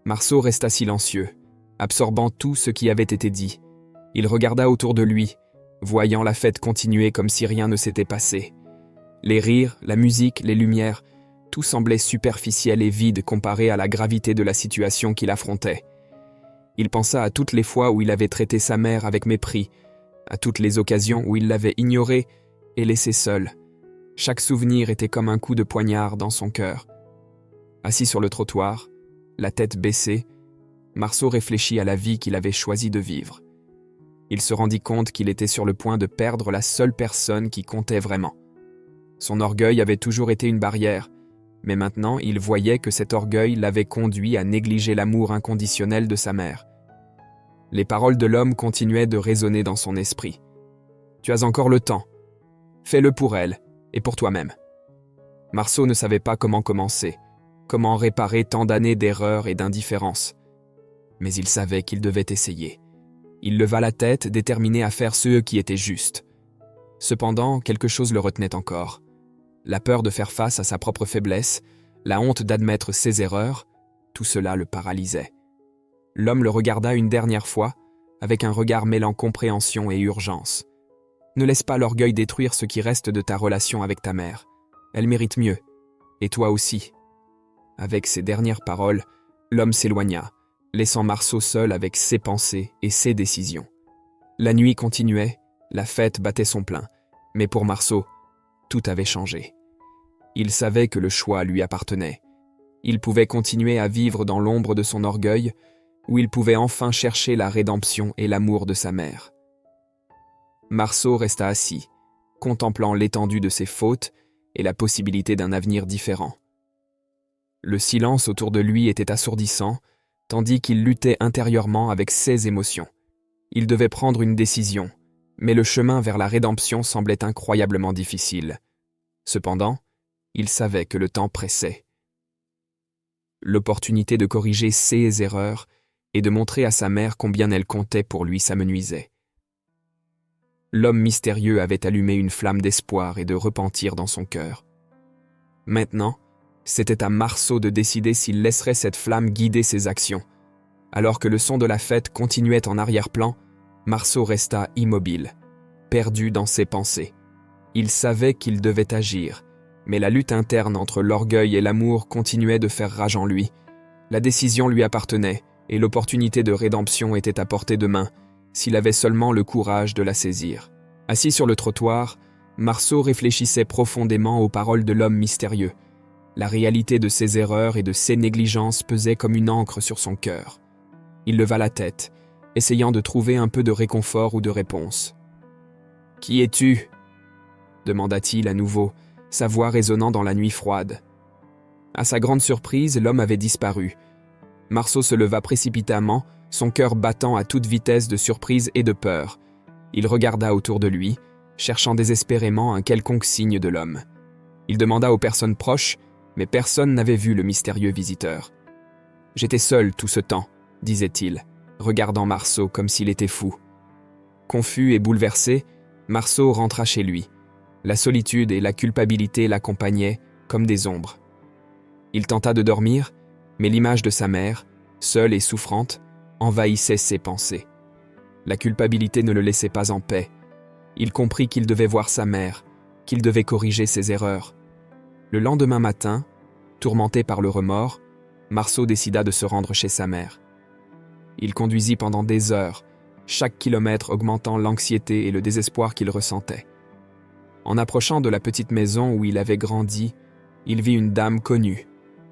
Marceau resta silencieux, absorbant tout ce qui avait été dit. Il regarda autour de lui, voyant la fête continuer comme si rien ne s'était passé. Les rires, la musique, les lumières, tout semblait superficiel et vide comparé à la gravité de la situation qu'il affrontait. Il pensa à toutes les fois où il avait traité sa mère avec mépris, à toutes les occasions où il l'avait ignorée et laissée seule. Chaque souvenir était comme un coup de poignard dans son cœur. Assis sur le trottoir, la tête baissée, Marceau réfléchit à la vie qu'il avait choisi de vivre. Il se rendit compte qu'il était sur le point de perdre la seule personne qui comptait vraiment. Son orgueil avait toujours été une barrière, mais maintenant il voyait que cet orgueil l'avait conduit à négliger l'amour inconditionnel de sa mère. Les paroles de l'homme continuaient de résonner dans son esprit. « Tu as encore le temps. Fais-le pour elle et pour toi-même. » Marceau ne savait pas comment commencer, comment réparer tant d'années d'erreurs et d'indifférence. Mais il savait qu'il devait essayer. Il leva la tête, déterminé à faire ce qui était juste. Cependant, quelque chose le retenait encore. La peur de faire face à sa propre faiblesse, la honte d'admettre ses erreurs, tout cela le paralysait. L'homme le regarda une dernière fois, avec un regard mêlant compréhension et urgence. « Ne laisse pas l'orgueil détruire ce qui reste de ta relation avec ta mère. Elle mérite mieux. Et toi aussi. » Avec ces dernières paroles, l'homme s'éloigna, laissant Marceau seul avec ses pensées et ses décisions. La nuit continuait, la fête battait son plein, mais pour Marceau, tout avait changé. Il savait que le choix lui appartenait. Il pouvait continuer à vivre dans l'ombre de son orgueil, où il pouvait enfin chercher la rédemption et l'amour de sa mère. Marceau resta assis, contemplant l'étendue de ses fautes et la possibilité d'un avenir différent. Le silence autour de lui était assourdissant, tandis qu'il luttait intérieurement avec ses émotions. Il devait prendre une décision, mais le chemin vers la rédemption semblait incroyablement difficile. Cependant, il savait que le temps pressait. L'opportunité de corriger ses erreurs et de montrer à sa mère combien elle comptait pour lui s'amenuisait. L'homme mystérieux avait allumé une flamme d'espoir et de repentir dans son cœur. Maintenant, c'était à Marceau de décider s'il laisserait cette flamme guider ses actions. Alors que le son de la fête continuait en arrière-plan, Marceau resta immobile, perdu dans ses pensées. Il savait qu'il devait agir, mais la lutte interne entre l'orgueil et l'amour continuait de faire rage en lui. La décision lui appartenait, et l'opportunité de rédemption était à portée de main, s'il avait seulement le courage de la saisir. Assis sur le trottoir, Marceau réfléchissait profondément aux paroles de l'homme mystérieux. La réalité de ses erreurs et de ses négligences pesait comme une encre sur son cœur. Il leva la tête, essayant de trouver un peu de réconfort ou de réponse. « Qui es-tu » demanda-t-il à nouveau, sa voix résonnant dans la nuit froide. À sa grande surprise, l'homme avait disparu. Marceau se leva précipitamment, son cœur battant à toute vitesse de surprise et de peur. Il regarda autour de lui, cherchant désespérément un quelconque signe de l'homme. Il demanda aux personnes proches, mais personne n'avait vu le mystérieux visiteur. « J'étais seul tout ce temps », disait-il, regardant Marceau comme s'il était fou. Confus et bouleversé, Marceau rentra chez lui. La solitude et la culpabilité l'accompagnaient comme des ombres. Il tenta de dormir, mais l'image de sa mère, seule et souffrante, envahissait ses pensées. La culpabilité ne le laissait pas en paix. Il comprit qu'il devait voir sa mère, qu'il devait corriger ses erreurs. Le lendemain matin, tourmenté par le remords, Marceau décida de se rendre chez sa mère. Il conduisit pendant des heures, chaque kilomètre augmentant l'anxiété et le désespoir qu'il ressentait. En approchant de la petite maison où il avait grandi, il vit une dame connue,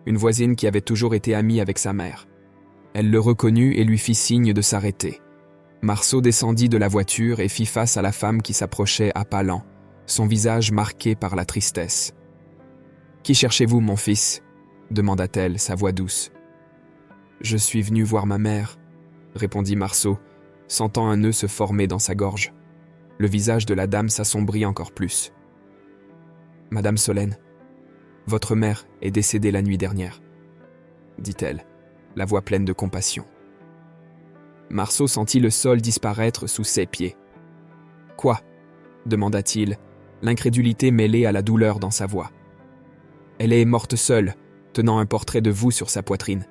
une voisine qui avait toujours été amie avec sa mère. Elle le reconnut et lui fit signe de s'arrêter. Marceau descendit de la voiture et fit face à la femme qui s'approchait à pas lents, son visage marqué par la tristesse. « Qui cherchez-vous, mon fils » demanda-t-elle, sa voix douce. « Je suis venu voir ma mère » répondit Marceau, sentant un nœud se former dans sa gorge. Le visage de la dame s'assombrit encore plus. « Madame Solène, votre mère est décédée la nuit dernière, » dit-elle, la voix pleine de compassion. Marceau sentit le sol disparaître sous ses pieds. « Quoi » demanda-t-il, l'incrédulité mêlée à la douleur dans sa voix. « Elle est morte seule, tenant un portrait de vous sur sa poitrine, »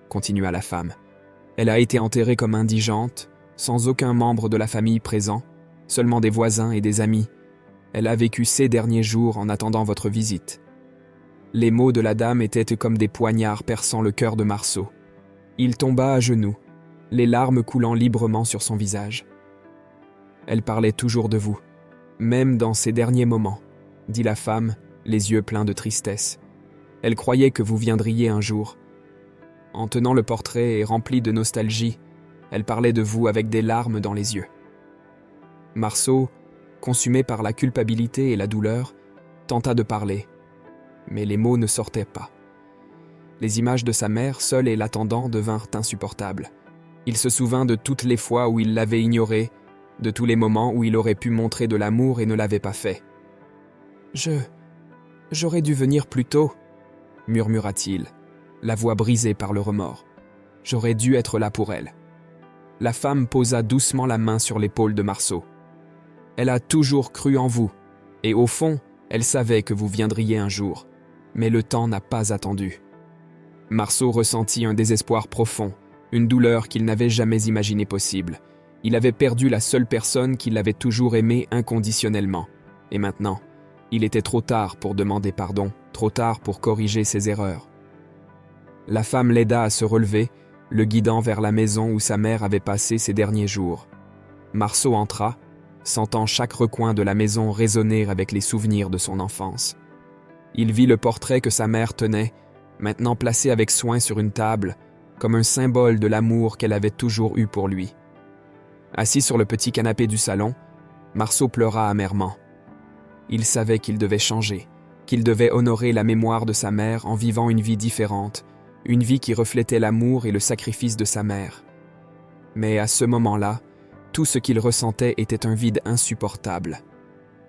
continua la femme. « Elle a été enterrée comme indigente, sans aucun membre de la famille présent, seulement des voisins et des amis. Elle a vécu ces derniers jours en attendant votre visite. » Les mots de la dame étaient comme des poignards perçant le cœur de Marceau. Il tomba à genoux, les larmes coulant librement sur son visage. « Elle parlait toujours de vous, même dans ces derniers moments, » dit la femme, les yeux pleins de tristesse. « Elle croyait que vous viendriez un jour. » En tenant le portrait et rempli de nostalgie, elle parlait de vous avec des larmes dans les yeux. Marceau, consumé par la culpabilité et la douleur, tenta de parler, mais les mots ne sortaient pas. Les images de sa mère, seule et l'attendant, devinrent insupportables. Il se souvint de toutes les fois où il l'avait ignorée, de tous les moments où il aurait pu montrer de l'amour et ne l'avait pas fait. « J'aurais dû venir plus tôt, » murmura-t-il, la voix brisée par le remords. « J'aurais dû être là pour elle. » La femme posa doucement la main sur l'épaule de Marceau. « Elle a toujours cru en vous, et au fond, elle savait que vous viendriez un jour, mais le temps n'a pas attendu. » Marceau ressentit un désespoir profond, une douleur qu'il n'avait jamais imaginée possible. Il avait perdu la seule personne qui l'avait toujours aimé inconditionnellement. Et maintenant, il était trop tard pour demander pardon, trop tard pour corriger ses erreurs. La femme l'aida à se relever, le guidant vers la maison où sa mère avait passé ses derniers jours. Marceau entra, sentant chaque recoin de la maison résonner avec les souvenirs de son enfance. Il vit le portrait que sa mère tenait, maintenant placé avec soin sur une table, comme un symbole de l'amour qu'elle avait toujours eu pour lui. Assis sur le petit canapé du salon, Marceau pleura amèrement. Il savait qu'il devait changer, qu'il devait honorer la mémoire de sa mère en vivant une vie différente, une vie qui reflétait l'amour et le sacrifice de sa mère. Mais à ce moment-là, tout ce qu'il ressentait était un vide insupportable.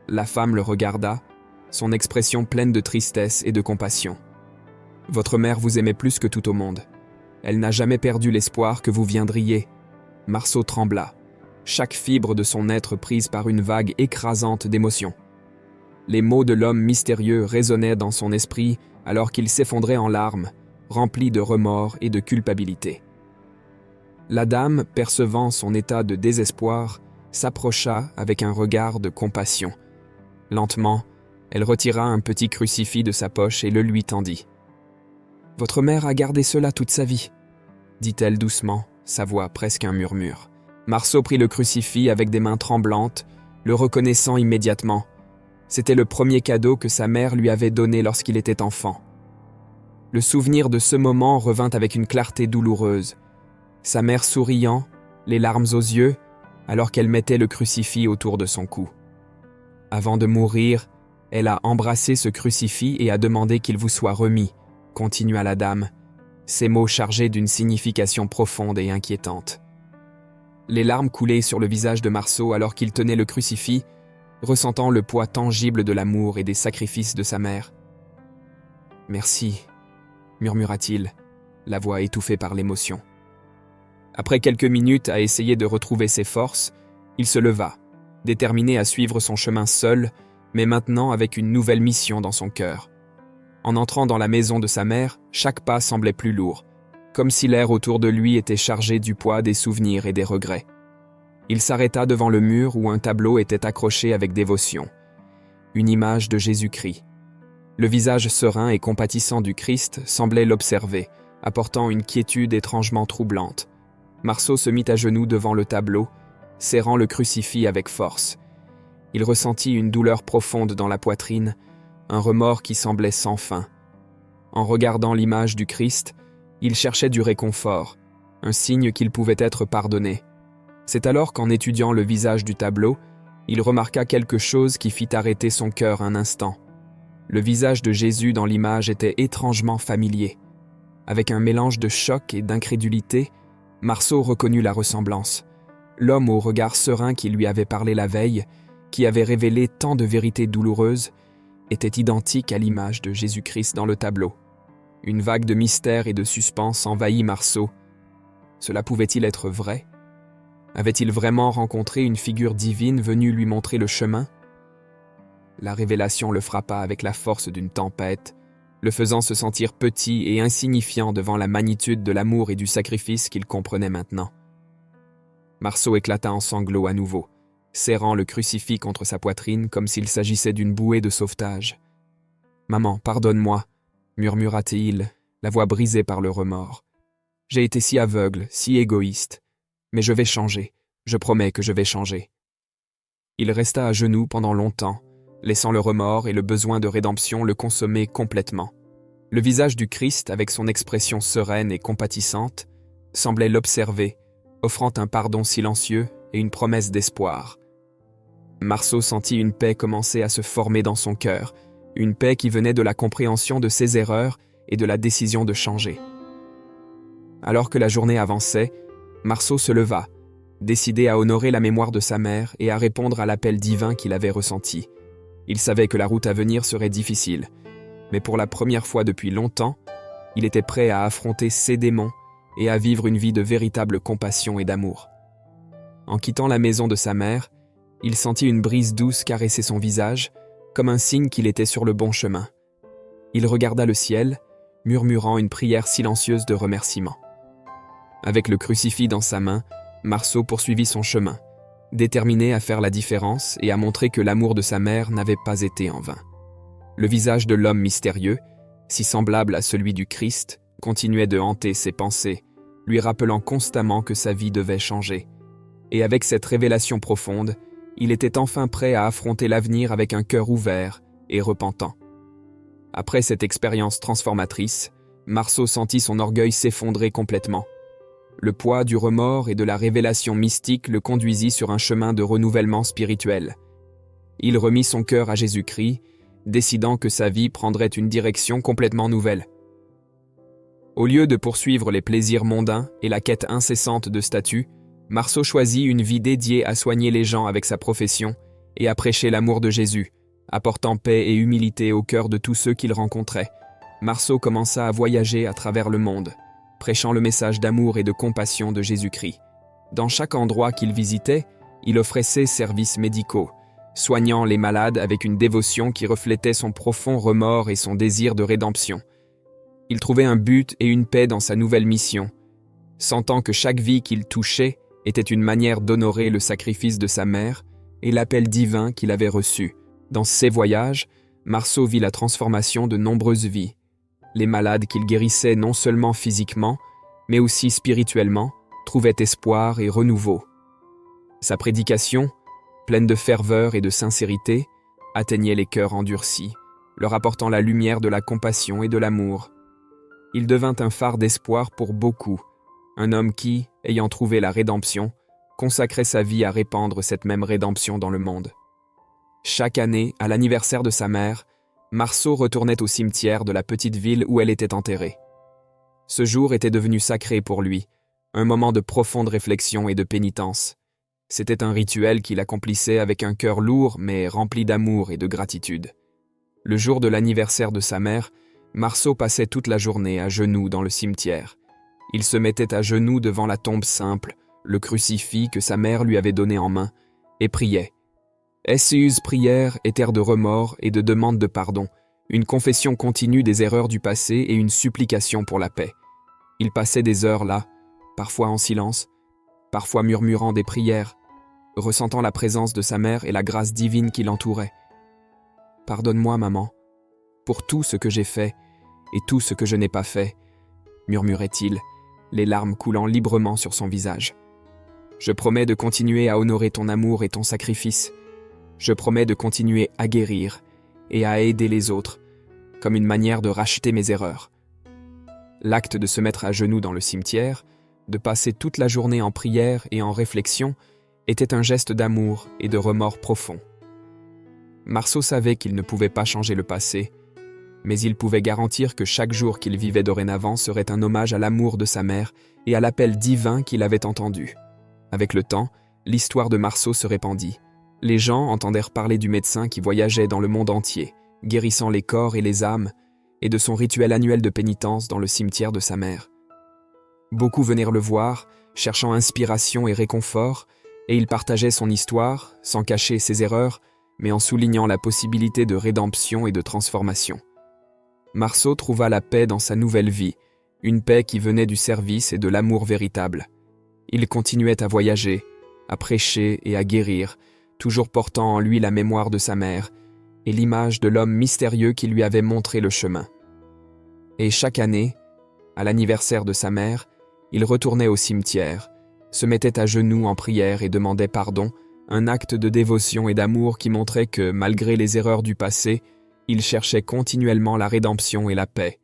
La femme le regarda, son expression pleine de tristesse et de compassion. « Votre mère vous aimait plus que tout au monde. Elle n'a jamais perdu l'espoir que vous viendriez. » Marceau trembla, chaque fibre de son être prise par une vague écrasante d'émotions. Les mots de l'homme mystérieux résonnaient dans son esprit alors qu'il s'effondrait en larmes, rempli de remords et de culpabilité. La dame, percevant son état de désespoir, s'approcha avec un regard de compassion. Lentement, elle retira un petit crucifix de sa poche et le lui tendit. « Votre mère a gardé cela toute sa vie, » dit-elle doucement, sa voix presque un murmure. Marceau prit le crucifix avec des mains tremblantes, le reconnaissant immédiatement. C'était le premier cadeau que sa mère lui avait donné lorsqu'il était enfant. Le souvenir de ce moment revint avec une clarté douloureuse. Sa mère souriant, les larmes aux yeux, alors qu'elle mettait le crucifix autour de son cou. Avant de mourir, elle a embrassé ce crucifix et a demandé qu'il vous soit remis, continua la dame, ces mots chargés d'une signification profonde et inquiétante. Les larmes coulaient sur le visage de Marceau alors qu'il tenait le crucifix, ressentant le poids tangible de l'amour et des sacrifices de sa mère. « Merci », murmura-t-il, la voix étouffée par l'émotion. Après quelques minutes à essayer de retrouver ses forces, il se leva, déterminé à suivre son chemin seul, mais maintenant avec une nouvelle mission dans son cœur. En entrant dans la maison de sa mère, chaque pas semblait plus lourd, comme si l'air autour de lui était chargé du poids des souvenirs et des regrets. Il s'arrêta devant le mur où un tableau était accroché avec dévotion. Une image de Jésus-Christ. Le visage serein et compatissant du Christ semblait l'observer, apportant une quiétude étrangement troublante. Marceau se mit à genoux devant le tableau, serrant le crucifix avec force. Il ressentit une douleur profonde dans la poitrine, un remords qui semblait sans fin. En regardant l'image du Christ, il cherchait du réconfort, un signe qu'il pouvait être pardonné. C'est alors qu'en étudiant le visage du tableau, il remarqua quelque chose qui fit arrêter son cœur un instant. Le visage de Jésus dans l'image était étrangement familier. Avec un mélange de choc et d'incrédulité, Marceau reconnut la ressemblance. L'homme au regard serein qui lui avait parlé la veille, qui avait révélé tant de vérités douloureuses, était identique à l'image de Jésus-Christ dans le tableau. Une vague de mystère et de suspense envahit Marceau. Cela pouvait-il être vrai ? Avait-il vraiment rencontré une figure divine venue lui montrer le chemin ? La révélation le frappa avec la force d'une tempête, le faisant se sentir petit et insignifiant devant la magnitude de l'amour et du sacrifice qu'il comprenait maintenant. Marceau éclata en sanglots à nouveau, serrant le crucifix contre sa poitrine comme s'il s'agissait d'une bouée de sauvetage. « Maman, pardonne-moi », murmura-t-il, la voix brisée par le remords. « J'ai été si aveugle, si égoïste. Mais je vais changer, je promets que je vais changer. » Il resta à genoux pendant longtemps, laissant le remords et le besoin de rédemption le consommer complètement. Le visage du Christ, avec son expression sereine et compatissante, semblait l'observer, offrant un pardon silencieux et une promesse d'espoir. Marceau sentit une paix commencer à se former dans son cœur, une paix qui venait de la compréhension de ses erreurs et de la décision de changer. Alors que la journée avançait, Marceau se leva, décidé à honorer la mémoire de sa mère et à répondre à l'appel divin qu'il avait ressenti. Il savait que la route à venir serait difficile, mais pour la première fois depuis longtemps, il était prêt à affronter ses démons et à vivre une vie de véritable compassion et d'amour. En quittant la maison de sa mère, il sentit une brise douce caresser son visage, comme un signe qu'il était sur le bon chemin. Il regarda le ciel, murmurant une prière silencieuse de remerciement. Avec le crucifix dans sa main, Marceau poursuivit son chemin, déterminé à faire la différence et à montrer que l'amour de sa mère n'avait pas été en vain. Le visage de l'homme mystérieux, si semblable à celui du Christ, continuait de hanter ses pensées, lui rappelant constamment que sa vie devait changer. Et avec cette révélation profonde, il était enfin prêt à affronter l'avenir avec un cœur ouvert et repentant. Après cette expérience transformatrice, Marceau sentit son orgueil s'effondrer complètement. Le poids du remords et de la révélation mystique le conduisit sur un chemin de renouvellement spirituel. Il remit son cœur à Jésus-Christ, décidant que sa vie prendrait une direction complètement nouvelle. Au lieu de poursuivre les plaisirs mondains et la quête incessante de statut, Marceau choisit une vie dédiée à soigner les gens avec sa profession et à prêcher l'amour de Jésus, apportant paix et humilité au cœur de tous ceux qu'il rencontrait. Marceau commença à voyager à travers le monde, prêchant le message d'amour et de compassion de Jésus-Christ. Dans chaque endroit qu'il visitait, il offrait ses services médicaux, soignant les malades avec une dévotion qui reflétait son profond remords et son désir de rédemption. Il trouvait un but et une paix dans sa nouvelle mission, sentant que chaque vie qu'il touchait était une manière d'honorer le sacrifice de sa mère et l'appel divin qu'il avait reçu. Dans ses voyages, Marceau vit la transformation de nombreuses vies. Les malades qu'il guérissait non seulement physiquement, mais aussi spirituellement, trouvaient espoir et renouveau. Sa prédication, pleine de ferveur et de sincérité, atteignait les cœurs endurcis, leur apportant la lumière de la compassion et de l'amour. Il devint un phare d'espoir pour beaucoup, un homme qui, ayant trouvé la rédemption, consacrait sa vie à répandre cette même rédemption dans le monde. Chaque année, à l'anniversaire de sa mère, Marceau retournait au cimetière de la petite ville où elle était enterrée. Ce jour était devenu sacré pour lui, un moment de profonde réflexion et de pénitence. C'était un rituel qu'il accomplissait avec un cœur lourd mais rempli d'amour et de gratitude. Le jour de l'anniversaire de sa mère, Marceau passait toute la journée à genoux dans le cimetière. Il se mettait à genoux devant la tombe simple, le crucifix que sa mère lui avait donné en main, et priait. Esseuse prière et terre de remords et de demande de pardon, une confession continue des erreurs du passé et une supplication pour la paix. Il passait des heures là, parfois en silence, parfois murmurant des prières, ressentant la présence de sa mère et la grâce divine qui l'entourait. « Pardonne-moi, maman, pour tout ce que j'ai fait et tout ce que je n'ai pas fait, » murmurait-il, les larmes coulant librement sur son visage. « Je promets de continuer à honorer ton amour et ton sacrifice. Je promets de continuer à guérir et à aider les autres, comme une manière de racheter mes erreurs. » L'acte de se mettre à genoux dans le cimetière, de passer toute la journée en prière et en réflexion, était un geste d'amour et de remords profond. Marceau savait qu'il ne pouvait pas changer le passé, mais il pouvait garantir que chaque jour qu'il vivait dorénavant serait un hommage à l'amour de sa mère et à l'appel divin qu'il avait entendu. Avec le temps, l'histoire de Marceau se répandit. Les gens entendèrent parler du médecin qui voyageait dans le monde entier, guérissant les corps et les âmes, et de son rituel annuel de pénitence dans le cimetière de sa mère. Beaucoup venirent le voir, cherchant inspiration et réconfort, et il partageait son histoire, sans cacher ses erreurs, mais en soulignant la possibilité de rédemption et de transformation. Marceau trouva la paix dans sa nouvelle vie, une paix qui venait du service et de l'amour véritable. Il continuait à voyager, à prêcher et à guérir, toujours portant en lui la mémoire de sa mère et l'image de l'homme mystérieux qui lui avait montré le chemin. Et chaque année, à l'anniversaire de sa mère, il retournait au cimetière, se mettait à genoux en prière et demandait pardon, un acte de dévotion et d'amour qui montrait que, malgré les erreurs du passé, il cherchait continuellement la rédemption et la paix.